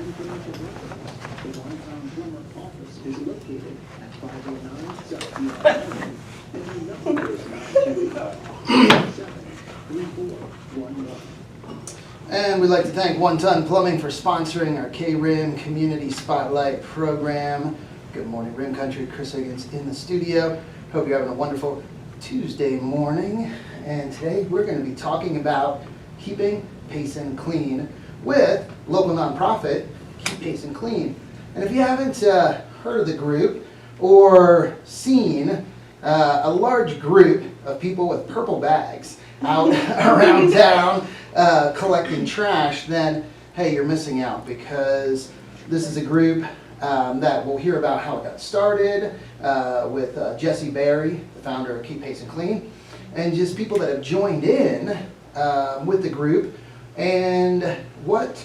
information records. The downtown plumber office is located at 509 South York Avenue, and the number is 927-3411. And we'd like to thank One Ton Plumbing for sponsoring our KRIM Community Spotlight program. Good morning, Rim Country. Chris Higgins in the studio. Hope you're having a wonderful Tuesday morning. And today we're going to be talking about keeping Payson clean with local nonprofit Keep Payson Clean. And if you haven't heard of the group or seen a large group of people with purple bags out around town collecting trash, then hey, you're missing out, because this is a group that we'll hear about how it got started with Jesse Berry, the founder of Keep Payson Clean, and just people that have joined in with the group, and what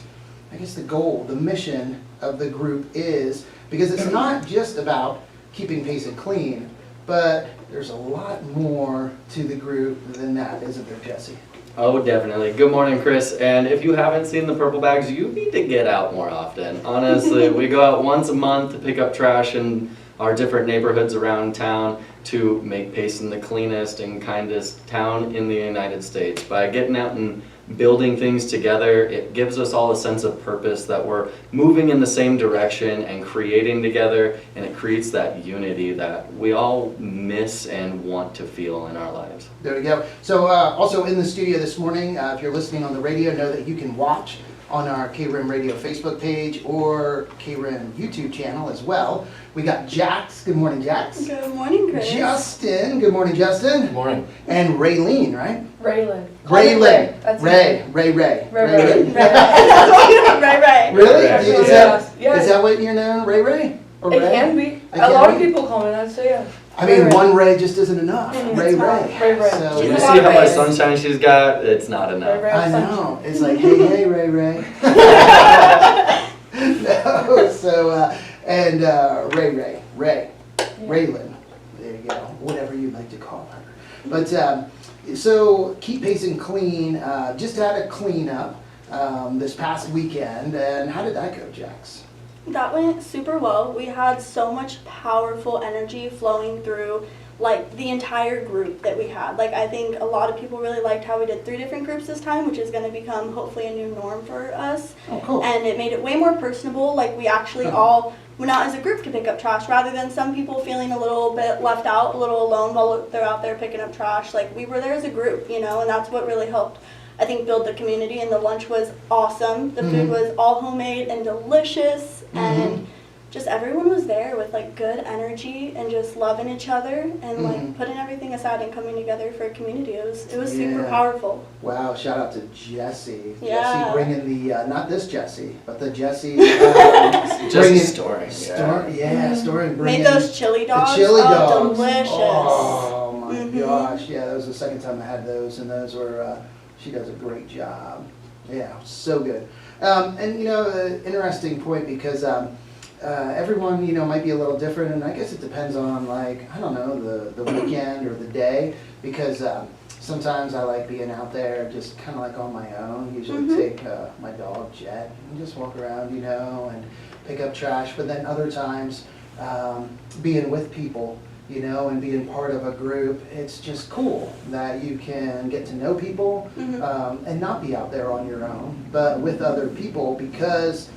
I guess the goal, the mission of the group is, because it's not just about keeping Payson clean, but there's a lot more to the group than that, isn't there, Jesse? Oh, definitely. Good morning, Chris. And if you haven't seen the purple bags, you need to get out more often. Honestly, we go out once a month to pick up trash in our different neighborhoods around town to make Payson the cleanest and kindest town in the United States. By getting out and building things together, it gives us all a sense of purpose that we're moving in the same direction and creating together, and it creates that unity that we all miss and want to feel in our lives. There we go. So also in the studio this morning, if you're listening on the radio, know that you can watch on our KRIM Radio Facebook page or KRIM YouTube channel as well. We got Jax. Good morning, Jax. Good morning, Chris. Justin. Good morning, Justin. Good morning. And Raylene, right? Raylin. Raylin. That's Ray. Ray. Ray. Ray. Really? Ray. Is that what you're known, Ray Ray? Or It Ray? can be. It A can lot of be? people call me that, so yeah. I mean, Ray. one Ray just isn't enough. Ray Ray. Ray Ray. So, You She's see a lot how of much Rays. sunshine she's got? It's not enough. Ray Ray. I know. It's like, hey, hey, Ray Ray. No, so, and Ray. Raylin. There you go. Whatever you'd like to call her. But, so, Keep Payson Clean just had a cleanup this past weekend. And how did that go, Jax? That went super well. We had so much powerful energy flowing through like the entire group that we had. Like, I think a lot of people really liked how we did 3 different groups this time, which is going to become hopefully a new norm for us. Oh, cool. And it made it way more personable. Like, we actually all went out as a group to pick up trash, rather than some people feeling a little bit left out, a little alone while they're out there picking up trash. Like, we were there as a group, you know, and that's what really helped, I think, build the community. And the lunch was awesome. The food was all homemade and delicious, and just everyone was there with like good energy and just loving each other and like putting everything aside and coming together for a community. It was super powerful. Wow, shout out to Jesse. Yeah. Jesse bringing the, not this Jesse, but the Jesse. Just story. Story. Made those chili dogs. The chili dogs. Delicious. Oh my gosh, yeah, that was the second time I had those, and those were, she does a great job. Yeah, so good. And you know, interesting point, because everyone, you know, might be a little different, and I guess it depends on, like, I don't know, the weekend or the day, because sometimes I like being out there just kind of like on my own. Usually take my dog Jet and just walk around, you know, and pick up trash. But then other times, being with people, you know, and being part of a group, it's just cool that you can get to know people and not be out there on your own, but with other people, because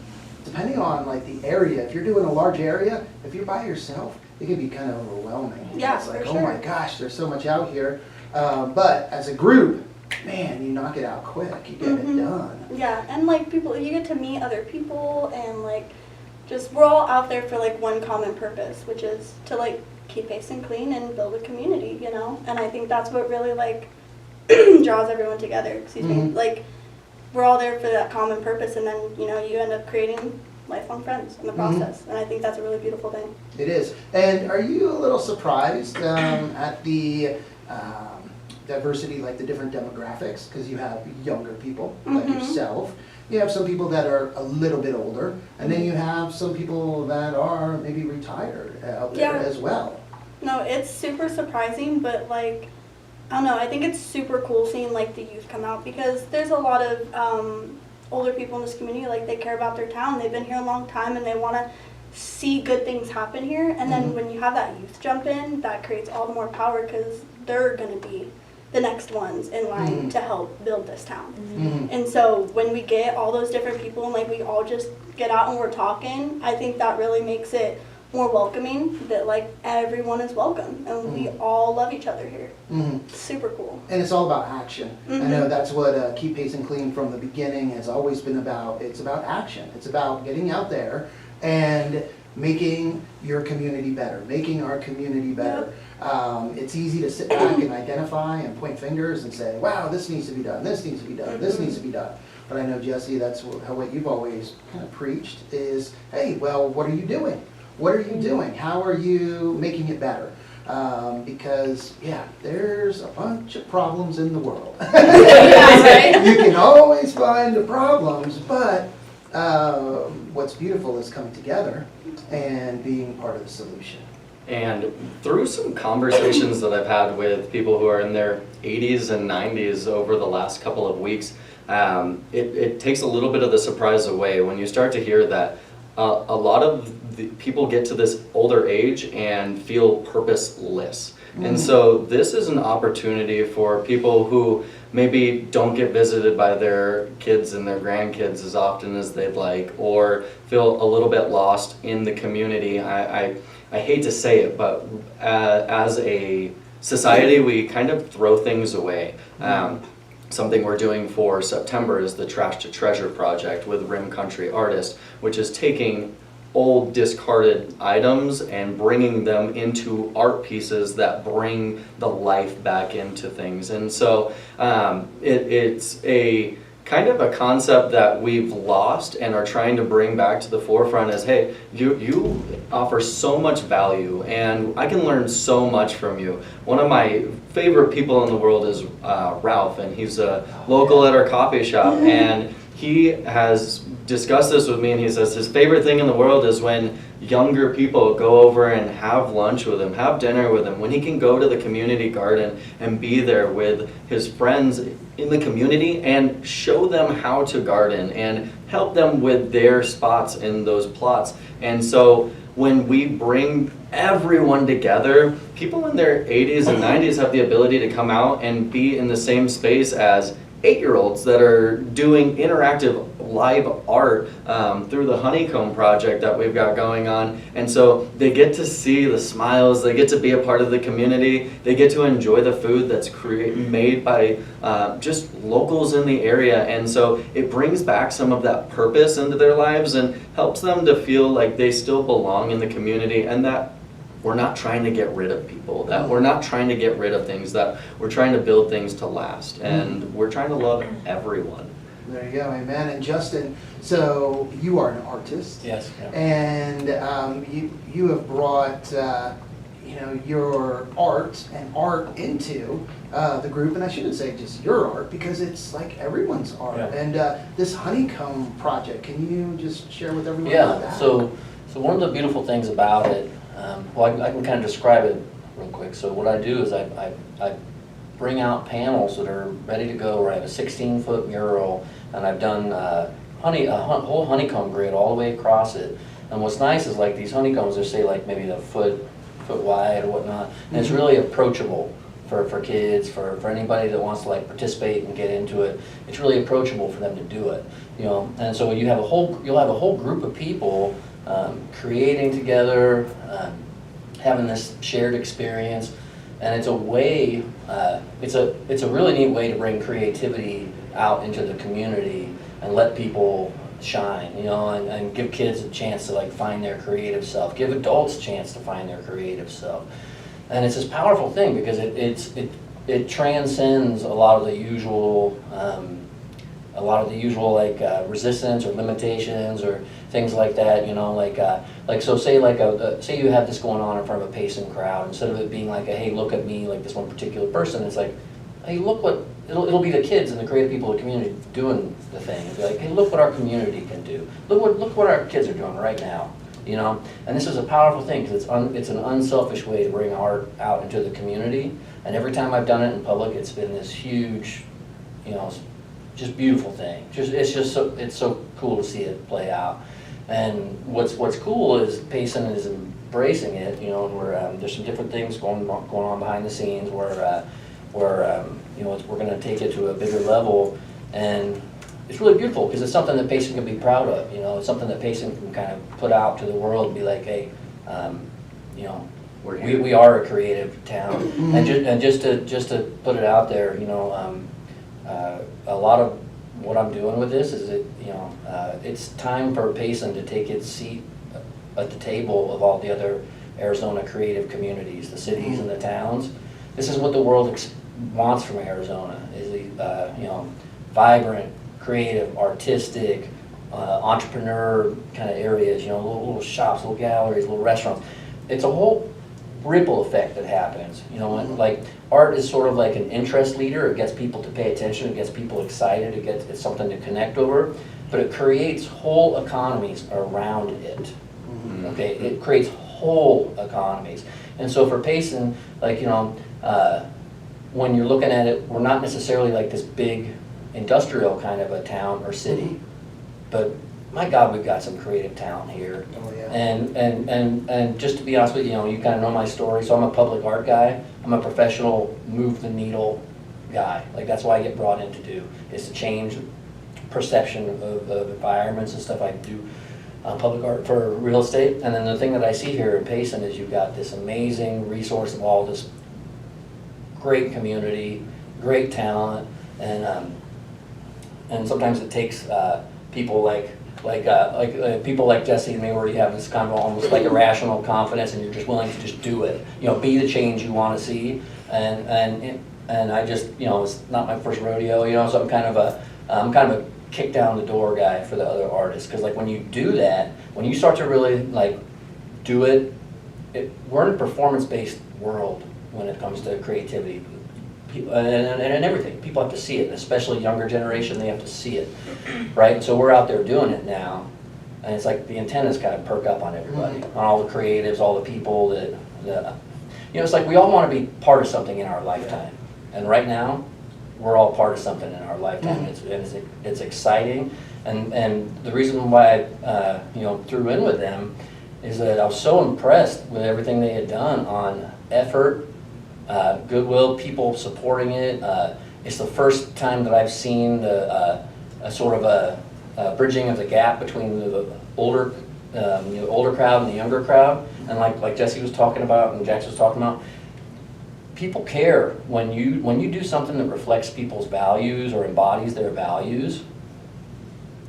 depending on like the area, if you're doing a large area, if you're by yourself, it can be kind of overwhelming. Yeah, it's like, for oh sure. my gosh, there's so much out here. But as a group, man, you knock it out quick. You get it done. Yeah, and like people, you get to meet other people, and like just we're all out there for like one common purpose, which is to like keep Payson clean and build a community, you know. And I think that's what really like draws everyone together. Excuse me. Like, we're all there for that common purpose, and then, you know, you end up creating lifelong friends in the process. And I think that's a really beautiful thing. It is. And are you a little surprised at the diversity, like the different demographics? Because you have younger people like yourself. You have some people that are a little bit older, and then you have some people that are maybe retired out there as well. No, it's super surprising, but like, I don't know, I think it's super cool seeing like the youth come out, because there's a lot of older people in this community, like they care about their town. They've been here a long time and they want to see good things happen here. And then when you have that youth jump in, that creates all the more power because they're going to be the next ones in line to help build this town. And so when we get all those different people and like we all just get out and we're talking, I think that really makes it more welcoming, that like everyone is welcome and we all love each other here. Super cool. And it's all about action. I know that's what Keep Payson Clean from the beginning has always been about. It's about action. It's about getting out there and making your community better, making our community better. It's easy to sit back and identify and point fingers and say, wow, this needs to be done, this needs to be done, this needs to be done. But I know, Jesse, that's what you've always kind of preached is, hey, well, what are you doing? What are you doing? How are you making it better? Because, yeah, there's a bunch of problems in the world. You can always find the problems, but what's beautiful is coming together and being part of the solution. And through some conversations that I've had with people who are in their 80s and 90s over the last couple of weeks, it takes a little bit of the surprise away when you start to hear that a lot of the people get to this older age and feel purposeless. And so this is an opportunity for people who maybe don't get visited by their kids and their grandkids as often as they'd like, or feel a little bit lost in the community. I hate to say it, but as a society, we kind of throw things away. Something we're doing for September is the Trash to Treasure project with Rim Country Artists, which is taking old discarded items and bringing them into art pieces that bring the life back into things. And so it's a kind of a concept that we've lost and are trying to bring back to the forefront is, hey, you offer so much value and I can learn so much from you. One of my favorite people in the world is Ralph, and he's a local at our coffee shop, and he has discussed this with me, and he says his favorite thing in the world is when younger people go over and have lunch with him, have dinner with him, when he can go to the community garden and be there with his friends in the community and show them how to garden and help them with their spots in those plots. And so when we bring everyone together, people in their 80s and 90s have the ability to come out and be in the same space as 8-year-olds that are doing interactive live art through the Honeycomb project that we've got going on. And so they get to see the smiles, they get to be a part of the community, they get to enjoy the food that's made by just locals in the area. And so it brings back some of that purpose into their lives and helps them to feel like they still belong in the community, and that we're not trying to get rid of people, that we're not trying to get rid of things, that we're trying to build things to last, and we're trying to love everyone. There you go, amen. And Justin, so you are an artist. Yes. Yeah. And you have brought your art into the group, and I shouldn't say just your art because it's like everyone's art. Yeah. And this Honeycomb project, can you just share with everyone about Yeah. that? So one of the beautiful things about it, well, I can kind of describe it real quick. So what I do is I bring out panels that are ready to go. Where I have a 16-foot mural, and I've done a whole honeycomb grid all the way across it. And what's nice is like these honeycombs, they're say like maybe a foot wide or whatnot, and it's really approachable for kids, for anybody that wants to like participate and get into it. It's really approachable for them to do it, you know. And so you'll have a whole group of people creating together, having this shared experience, and it's a way. It's a really neat way to bring creativity out into the community and let people shine, you know, and give kids a chance to like find their creative self, give adults a chance to find their creative self. And it's this powerful thing because it transcends a lot of the usual like resistance or limitations or things like that, you know, like so say say you have this going on in front of a Payson crowd, instead of it being like a, hey, look at me, like this one particular person, it's like, hey, look what, it'll be the kids and the creative people of the community doing the thing. It'll be like, hey, look what our community can do. Look what our kids are doing right now, you know? And this is a powerful thing because it's an unselfish way to bring art out into the community. And every time I've done it in public, it's been this huge, you know, just beautiful thing. It's so cool to see it play out. And what's cool is Payson is embracing it, you know, and there's some different things going on behind the scenes where you know, we're going to take it to a bigger level, and it's really beautiful because it's something that Payson can be proud of. You know, it's something that Payson can kind of put out to the world and be like, hey, you know, we are a creative town, and just to put it out there, you know, a lot of what I'm doing with this is that, you know, it's time for Payson to take its seat at the table of all the other Arizona creative communities, the cities and the towns. This is what the world wants from Arizona, is you know, vibrant, creative, artistic, entrepreneur kind of areas, you know, little shops, little galleries, little restaurants. It's a whole ripple effect that happens, you know, and like art is sort of like an interest leader. It gets people to pay attention, it gets people excited, it's something to connect over, but it creates whole economies around it. Okay, it creates whole economies. And so for Payson, like, you know, when you're looking at it, we're not necessarily like this big industrial kind of a town or city, but my God, we've got some creative talent here. Oh, yeah. And just to be honest with you, you know, you kind of know my story. So I'm a public art guy. I'm a professional move the needle guy. Like, that's what I get brought in to do, is to change perception of environments and stuff. I do public art for real estate. And then the thing that I see here in Payson is you've got this amazing resource of all this great community, great talent, and sometimes it takes people like people like Jesse and me, where you have this kind of almost like irrational confidence, and you're just willing to just do it. You know, be the change you want to see. And I just, you know, it's not my first rodeo. You know, so I'm kind of a kick down the door guy for the other artists, because like when you do that, when you start to really like do it, we're in a performance-based world when it comes to creativity. And everything. People have to see it, especially younger generation, they have to see it, right? So we're out there doing it now, and it's like the antennas kind of perk up on everybody, on all the creatives, all the people that you know, it's like we all want to be part of something in our lifetime. And right now, we're all part of something in our lifetime. It's exciting, and the reason why I you know, threw in with them is that I was so impressed with everything they had done on effort, goodwill, people supporting it. It's the first time that I've seen a sort of a bridging of the gap between the older crowd and the younger crowd. And like Jesse was talking about and Jax was talking about, people care when you do something that reflects people's values or embodies their values,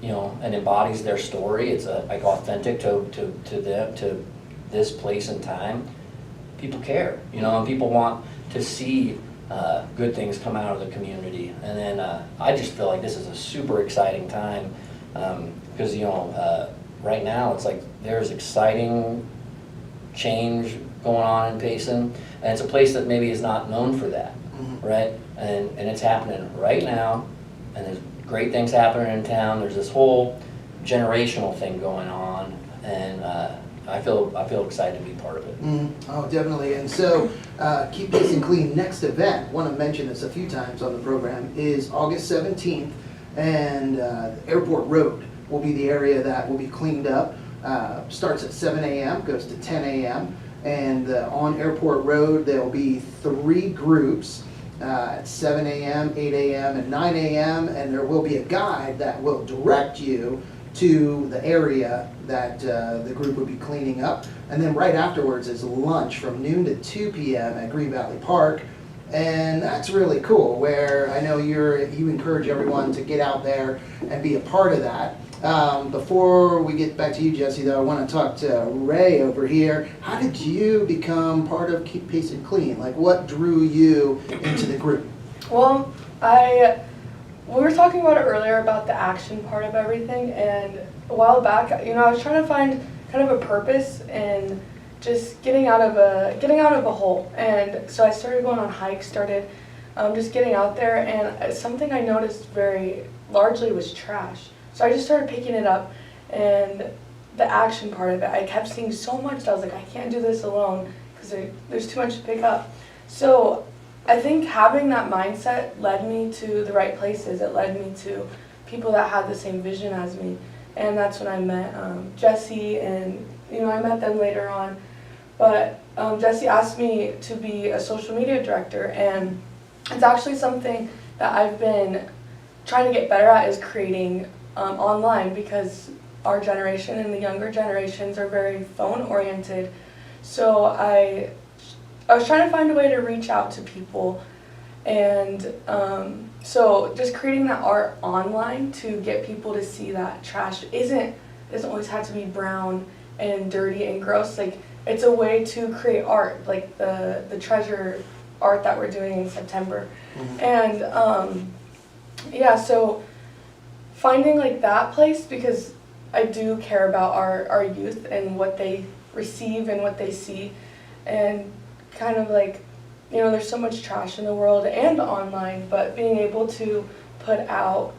you know, and embodies their story. It's like authentic to them, to this place and time. People care, you know, and people want to see good things come out of the community. And then I just feel like this is a super exciting time, because you know, right now it's like there's exciting change going on in Payson, and it's a place that maybe is not known for that, right? And it's happening right now, and there's great things happening in town. There's this whole generational thing going on, and I feel excited to be part of it. Oh, definitely. And so, Keep Payson Clean next event, want to mention this a few times on the program, is August 17th, and Airport Road will be the area that will be cleaned up. Starts at 7 a.m., goes to 10 a.m., and on Airport Road there will be 3 groups at 7 a.m., 8 a.m., and 9 a.m., and there will be a guide that will direct you to the area that the group would be cleaning up. And then right afterwards is lunch from noon to 2 p.m. at Green Valley Park. And that's really cool, where I know you encourage everyone to get out there and be a part of that. Before we get back to you, Jesse, though, I want to talk to Ray over here. How did you become part of Keep Payson Clean? Like, what drew you into the group? Well, we were talking about it earlier about the action part of everything, and a while back, you know, I was trying to find kind of a purpose in just getting out of a hole. And so I started going on hikes, started just getting out there, and something I noticed very largely was trash. So I just started picking it up, and the action part of it, I kept seeing so much that I was like, I can't do this alone because there's too much to pick up. So I think having that mindset led me to the right places. It led me to people that had the same vision as me. And that's when I met Jesse, and I met them later on. But Jesse asked me to be a social media director, and it's actually something that I've been trying to get better at, is creating online, because our generation and the younger generations are very phone oriented. So I was trying to find a way to reach out to people, and so just creating that art online to get people to see that trash doesn't always have to be brown and dirty and gross. Like, it's a way to create art, like the treasure art that we're doing in September. And yeah, so finding like that place, because I do care about our youth and what they receive and what they see, and kind of like, there's so much trash in the world and online, but being able to put out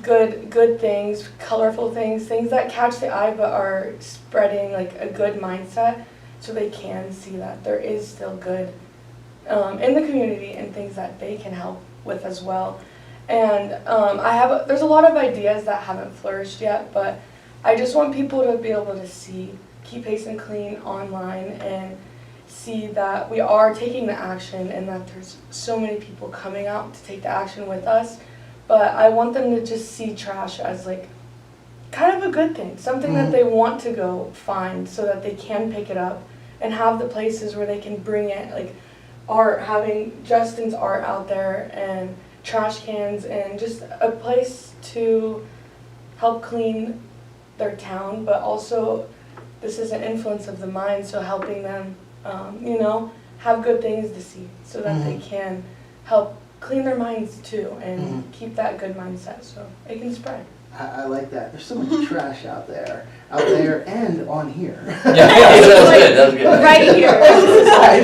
good things, colorful things that catch the eye but are spreading like a good mindset, so they can see that there is still good in the community and things that they can help with as well. And there's a lot of ideas that haven't flourished yet, but I just want people to be able to see Keep Payson Clean online and see that we are taking the action, and that there's so many people coming out to take the action with us. But I want them to just see trash as like kind of a good thing, something that they want to go find, so that they can pick it up and have the places where they can bring it, like art, having Justin's art out there, and trash cans, and just a place to help clean their town. But also, this is an influence of the mind, so helping them have good things to see, so that they can help clean their minds too, and keep that good mindset so it can spread. I like that. There's so much trash out there and on here. Yeah, that was good. Right here. I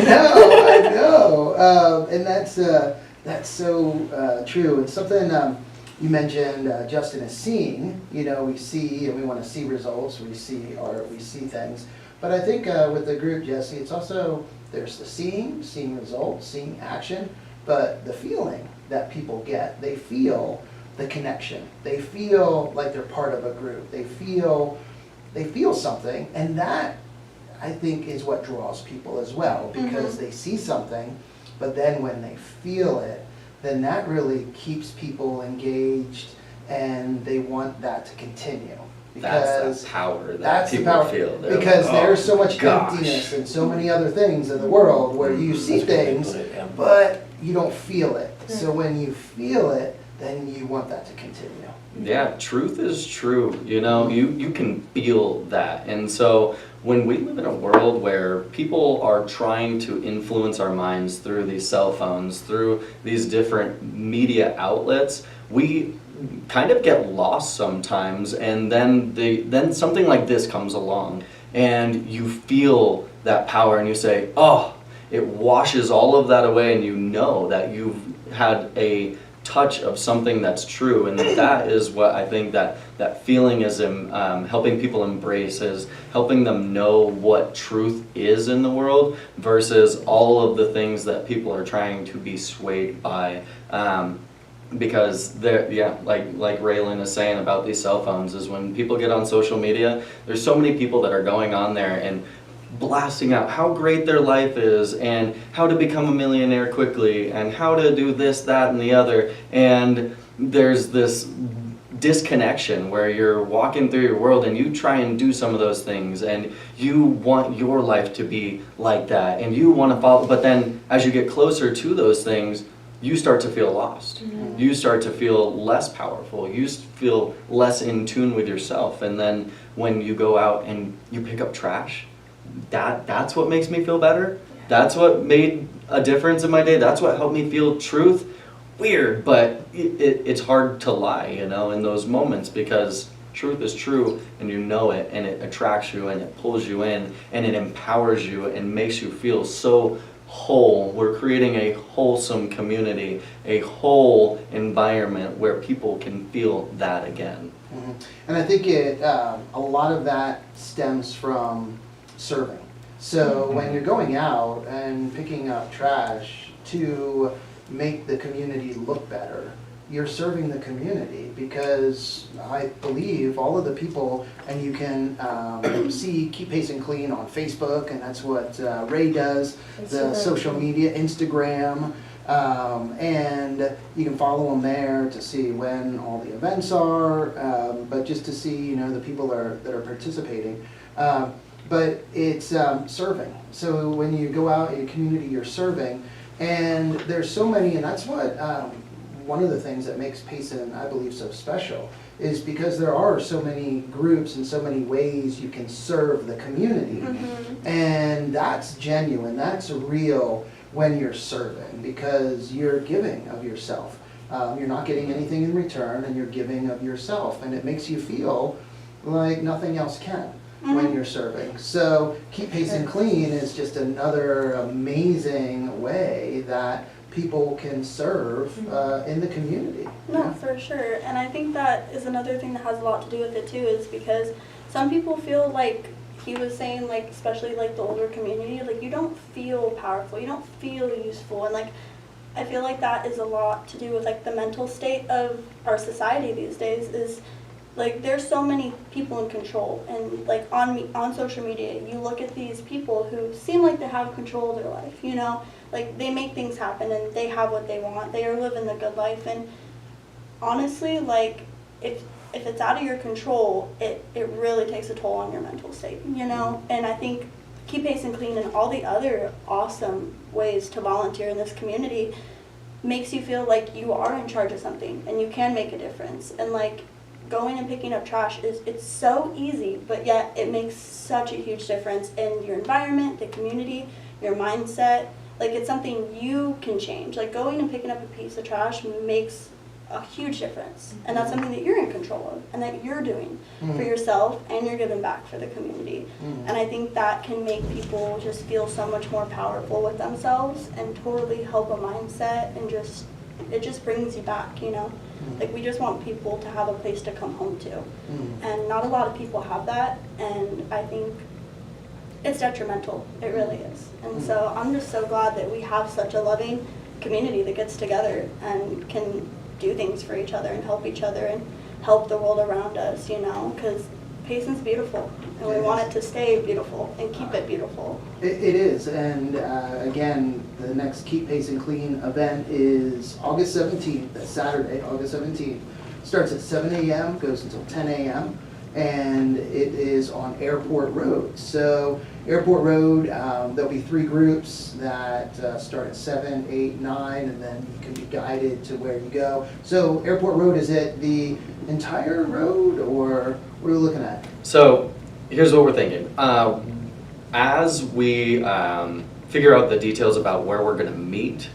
know. And that's so true. And something you mentioned, Justin, is seeing. We see, and we want to see results. We see art. We see things. But I think with the group, Jesse, it's also, there's the seeing results, seeing action, but the feeling that people get. They feel the connection. They feel like they're part of a group. They feel something, and that, I think, is what draws people as well, because they see something, but then when they feel it, then that really keeps people engaged, and they want that to continue. That's the power that the people power, feel. They're because like, there's so much gosh. emptiness and so many other things in the world where you see things, but you don't feel it. So when you feel it, then you want that to continue. Yeah, truth is true. You can feel that. And so when we live in a world where people are trying to influence our minds through these cell phones, through these different media outlets, we kind of get lost sometimes, and then something like this comes along, and you feel that power, and you say, oh, it washes all of that away, and you know that you've had a touch of something that's true, and that is what I think that feeling is helping people embrace, is helping them know what truth is in the world versus all of the things that people are trying to be swayed by. Because like Raylan is saying about these cell phones, is when people get on social media, there's so many people that are going on there and blasting out how great their life is, and how to become a millionaire quickly, and how to do this, that, and the other. And there's this disconnection where you're walking through your world and you try and do some of those things, and you want your life to be like that, and you want to follow, but then as you get closer to those things, you start to feel lost. You start to feel less powerful. You feel less in tune with yourself. And then when you go out and you pick up trash, that's what makes me feel better. That's what made a difference in my day. That's what helped me feel truth. Weird, but it's hard to lie, in those moments, because truth is true, and you know it, and it attracts you, and it pulls you in, and it empowers you, and makes you feel so whole. We're creating a wholesome community, a whole environment where people can feel that again. And I think a lot of that stems from serving. So when you're going out and picking up trash, to make the community look better, you're serving the community, because I believe all of the people, and you can see Keep Payson Clean on Facebook, and that's what Ray does, the social media, Instagram, and you can follow them there to see when all the events are, but just to see, you know, the people that are participating. But it's serving. So when you go out in your community, you're serving, and there's so many, and that's what one of the things that makes Payson, I believe, so special, is because there are so many groups and so many ways you can serve the community. And that's genuine, that's real when you're serving, because you're giving of yourself. You're not getting anything in return, and you're giving of yourself, and it makes you feel like nothing else can when you're serving. So Keep Payson Clean is just another amazing way that people can serve in the community. No, for sure. And I think that is another thing that has a lot to do with it too, is because some people feel like he was saying, like, especially like the older community, like you don't feel powerful, you don't feel useful, and like I feel like that is a lot to do with like the mental state of our society these days. Is like there's so many people in control, and like on social media you look at these people who seem like they have control of their life, you know, like they make things happen and they have what they want, they are living the good life, and honestly, like if it's out of your control, it really takes a toll on your mental state, you know. And I think Keep Payson Clean and all the other awesome ways to volunteer in this community makes you feel like you are in charge of something and you can make a difference. And like going and picking up trash it's so easy, but yet it makes such a huge difference in your environment, the community, your mindset. Like it's something you can change. Like going and picking up a piece of trash makes a huge difference, and that's something that you're in control of and that you're doing for yourself, and you're giving back for the community. And I think that can make people just feel so much more powerful with themselves and totally help a mindset, and it just brings you back, you know. Like we just want people to have a place to come home to, and not a lot of people have that, and I think it's detrimental. It really is. And so I'm just so glad that we have such a loving community that gets together and can do things for each other and help the world around us, you know, because Payson's beautiful, and we want it to stay beautiful and keep it beautiful. It is, and again, the next Keep Payson Clean event is August 17th, that's Saturday, August 17th. Starts at 7 a.m., goes until 10 a.m., and it is on Airport Road. So Airport Road, there'll be 3 groups that start at 7, 8, 9, and then you can be guided to where you go. So Airport Road, is it the entire road, or what are we looking at? So here's what we're thinking. As we figure out the details about where we're going to meet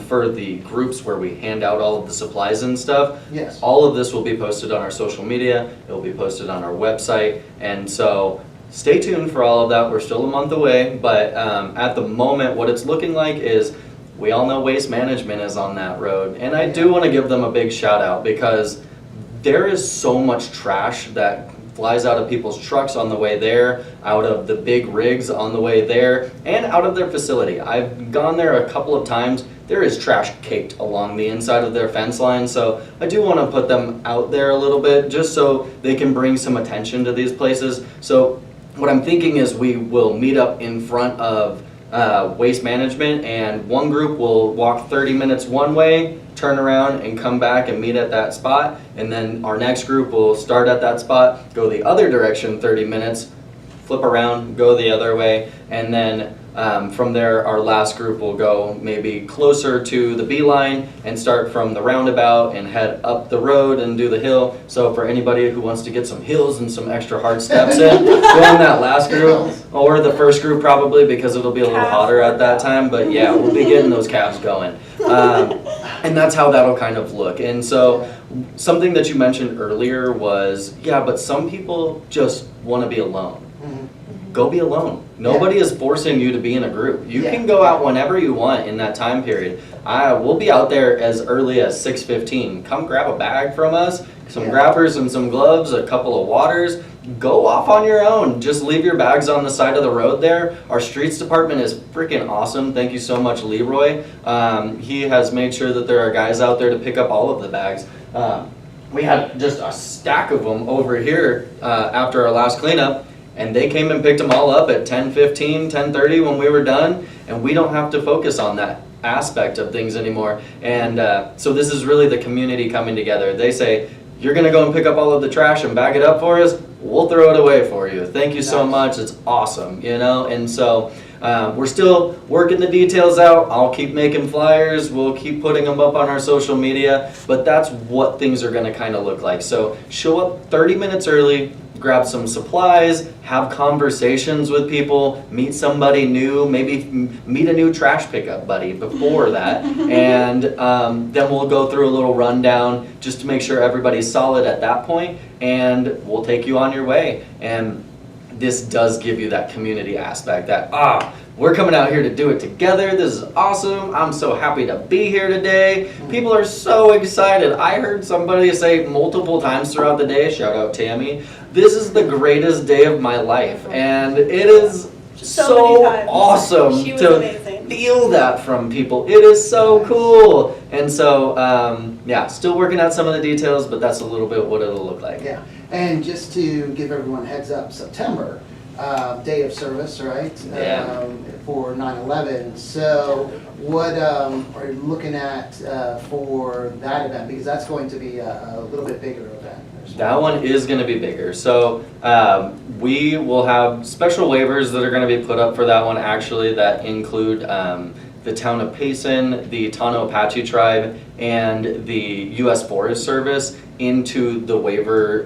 for the groups where we hand out all of the supplies and stuff, Yes. all of this will be posted on our social media. It will be posted on our website, and so stay tuned for all of that. We're still a month away, but at the moment, what it's looking like is we all know Waste Management is on that road, and I do want to give them a big shout out, because there is so much trash that flies out of people's trucks on the way there, out of the big rigs on the way there, and out of their facility. I've gone there a couple of times. There is trash caked along the inside of their fence line, so I do want to put them out there a little bit just so they can bring some attention to these places. So what I'm thinking is we will meet up in front of Waste Management, and one group will walk 30 minutes one way, turn around and come back and meet at that spot, and then our next group will start at that spot, go the other direction 30 minutes, flip around, go the other way, and then from there our last group will go maybe closer to the beeline and start from the roundabout and head up the road and do the hill. So for anybody who wants to get some hills and some extra hard steps in, go on that last group, or the first group probably, because it'll be a little hotter at that time, but yeah, we'll be getting those calves going. And that's how that'll kind of look. And so something that you mentioned earlier was, yeah, but some people just want to be alone. Go be alone. Nobody is forcing you to be in a group. You can go out whenever you want in that time period. We'll be out there as early as 6:15. Come grab a bag from us, some Yeah. grabbers and some gloves, a couple of waters. Go off on your own. Just leave your bags on the side of the road there. Our streets department is freaking awesome. Thank you so much, Leroy. He has made sure that there are guys out there to pick up all of the bags. We had just a stack of them over here after our last cleanup, and they came and picked them all up at 10:15, 10:30 when we were done, and we don't have to focus on that aspect of things anymore. And so this is really the community coming together. They say, you're gonna go and pick up all of the trash and bag it up for us, we'll throw it away for you. Thank you so much, it's awesome, you know? And so we're still working the details out. I'll keep making flyers, we'll keep putting them up on our social media, but that's what things are gonna kind of look like. So show up 30 minutes early, grab some supplies, have conversations with people, meet somebody new, maybe meet a new trash pickup buddy before that, and then we'll go through a little rundown just to make sure everybody's solid at that point, and we'll take you on your way. And this does give you that community aspect that, we're coming out here to do it together. This is awesome. I'm so happy to be here today. People are so excited. I heard somebody say multiple times throughout the day, shout out Tammy, this is the greatest day of my life. And it is so awesome She was to amazing. feel that from people. It is so cool. And so, yeah, still working out some of the details, but that's a little bit what it'll look like. Yeah, and just to give everyone a heads up, September, day of service, right? Yeah. For 9/11. So what are you looking at for that event? Because that's going to be a little bit bigger event. That one is going to be bigger. So we will have special waivers that are going to be put up for that one, actually, that include the town of Payson, the Tono Apache tribe, and the U.S. Forest Service into the waiver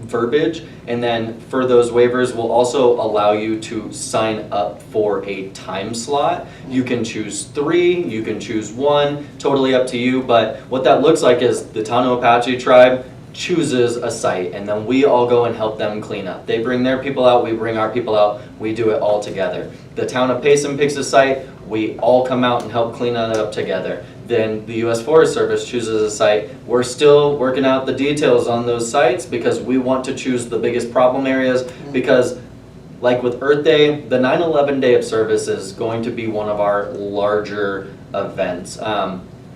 verbiage. And then for those waivers, we'll also allow you to sign up for a time slot. You can choose 3, you can choose 1, totally up to you. But what that looks like is the Tono Apache tribe chooses a site, and then we all go and help them clean up. They bring their people out, we bring our people out, we do it all together. The town of Payson picks a site, we all come out and help clean it up together. Then the U.S. Forest Service chooses a site. We're still working out the details on those sites because we want to choose the biggest problem areas, because like with Earth Day, the 9/11 Day of Service is going to be one of our larger events.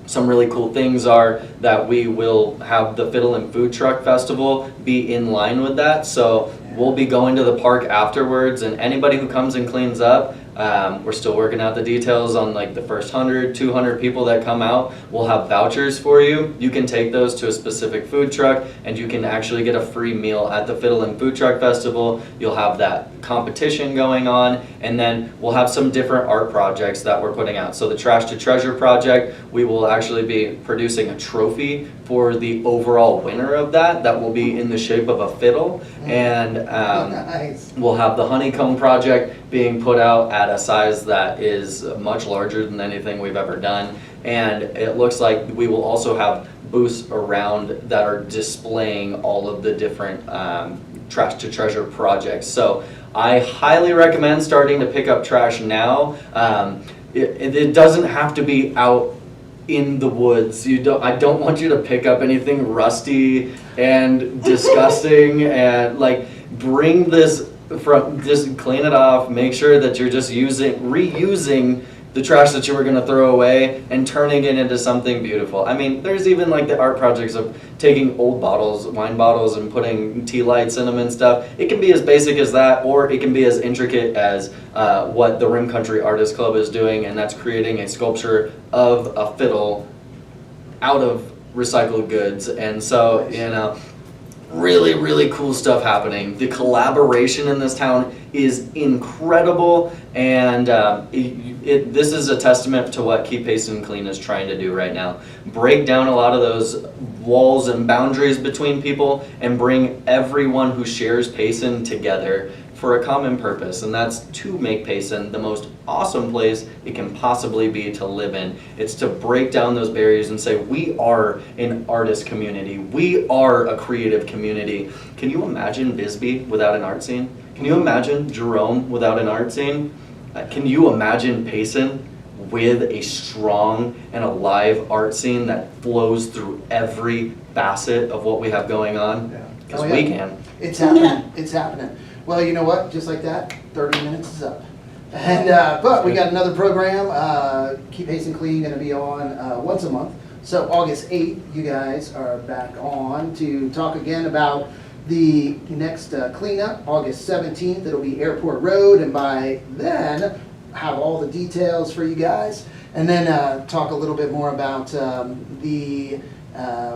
Some really cool things are that we will have the Fiddle and Food Truck Festival be in line with that. So we'll be going to the park afterwards, and anybody who comes and cleans up, we're still working out the details on like the first 100, 200 people that come out. We'll have vouchers for you. You can take those to a specific food truck, and you can actually get a free meal at the Fiddle and Food Truck Festival. You'll have that competition going on, and then we'll have some different art projects that we're putting out. So the Trash to Treasure project, we will actually be producing a trophy for the overall winner of that will be in the shape of a fiddle. And Nice. we'll have the Honeycomb project being put out at a size that is much larger than anything we've ever done. And it looks like we will also have booths around that are displaying all of the different Trash to Treasure projects. So I highly recommend starting to pick up trash now. It doesn't have to be out in the woods. I don't want you to pick up anything rusty and disgusting, and like bring this from, just clean it off, make sure that you're just reusing the trash that you were gonna throw away and turning it into something beautiful. I mean, there's even like the art projects of taking old bottles, wine bottles, and putting tea lights in them and stuff. It can be as basic as that, or it can be as intricate as what the Rim Country Artist Club is doing, and that's creating a sculpture of a fiddle out of recycled goods. And so, you know, really, really cool stuff happening. The collaboration in this town is incredible, and this is a testament to what Keep Payson Clean is trying to do right now. Break down a lot of those walls and boundaries between people and bring everyone who shares Payson together for a common purpose, and that's to make Payson the most awesome place it can possibly be to live in. It's to break down those barriers and say we are an artist community, we are a creative community. Can you imagine Bisbee without an art scene? Can you imagine Jerome without an art scene? Can you imagine Payson with a strong and alive art scene that flows through every facet of what we have going on? Because Oh, yeah. we can. It's happening. It's happening. Well, you know what? Just like that, 30 minutes is up. And but we got another program. Keep Payson Clean going to be on once a month. So August 8th, you guys are back on to talk again about the next cleanup. August 17th, it'll be Airport Road, and by then have all the details for you guys. And then talk a little bit more about the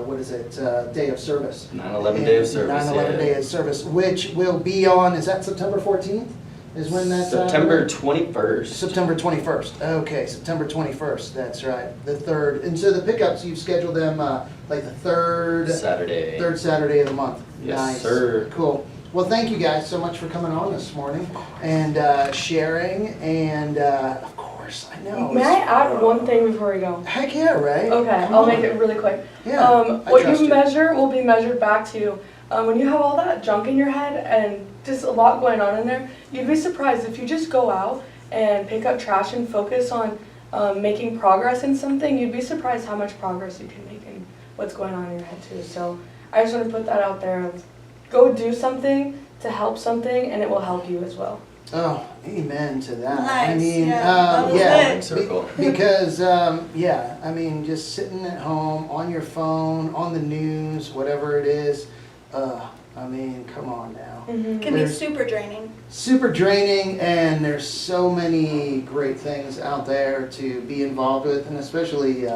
what is it? Day of service. 9/11 Day of Service. 9/11 yeah. Day of Service, which will be on, is that September 14th? Is when that's September 21st. September 21st. Okay, September 21st. That's right. The third. And so the pickups, you've scheduled them like the third Saturday. Saturday of the month. Yes, Nice. sir. Cool. Well, thank you guys so much for coming on this morning and sharing. And of course, I know. May I add one thing before we go? Heck yeah, Ray. Okay, Come I'll on. make it really quick. Yeah. I What trust you measure will be measured back to you. When you have all that junk in your head and just a lot going on in there, you'd be surprised if you just go out and pick up trash and focus on making progress in something. You'd be surprised how much progress you can make in what's going on in your head too. So I just want to put that out there. Go do something to help something, and it will help you as well. Oh, amen to that. I Nice, mean, yeah, that was yeah, good. Circle. because yeah, I mean, just sitting at home on your phone, on the news, whatever it is. I mean, come on now. Mm-hmm. Can be There's- super draining. Super draining, and there's so many great things out there to be involved with, and especially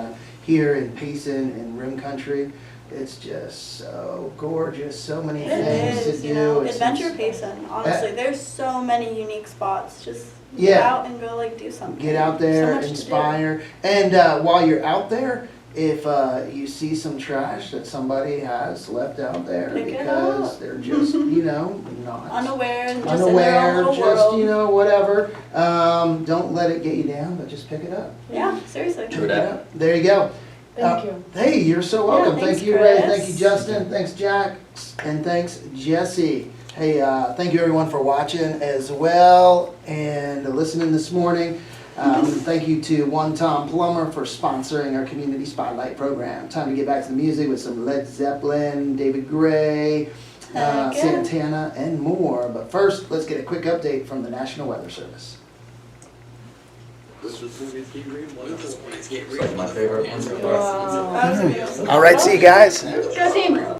here in Payson and Rim Country. It's just so gorgeous, so many It things is, to you do. know, It's- Adventure Payson, honestly. There's so many unique spots. Just get Yeah. out and go like do something. Get out So there, much to do. inspire, and while you're out there, if you see some trash that somebody has left out there Pick it because up. they're just, you know, not Unaware and just in their unaware, own little just, world. you know, whatever. Don't let it get you down, but just pick it up. Yeah, seriously. True Pick it that. up. There you go. Thank you. Hey, you're so Yeah, welcome. thanks, Thank you, Ray. Chris. Thank you, Justin. Thanks, Jack. And thanks, Jesse. Hey, thank you everyone for watching as well and listening this morning. Thank you to One Tom Plumber for sponsoring our Community Spotlight program. Time to get back to the music with some Led Zeppelin, David Gray, Heck yeah. Santana, and more. But first, let's get a quick update from the National Weather Service. It's like my favorite one so far. Wow. That was a good one. All right, see you guys. Go team.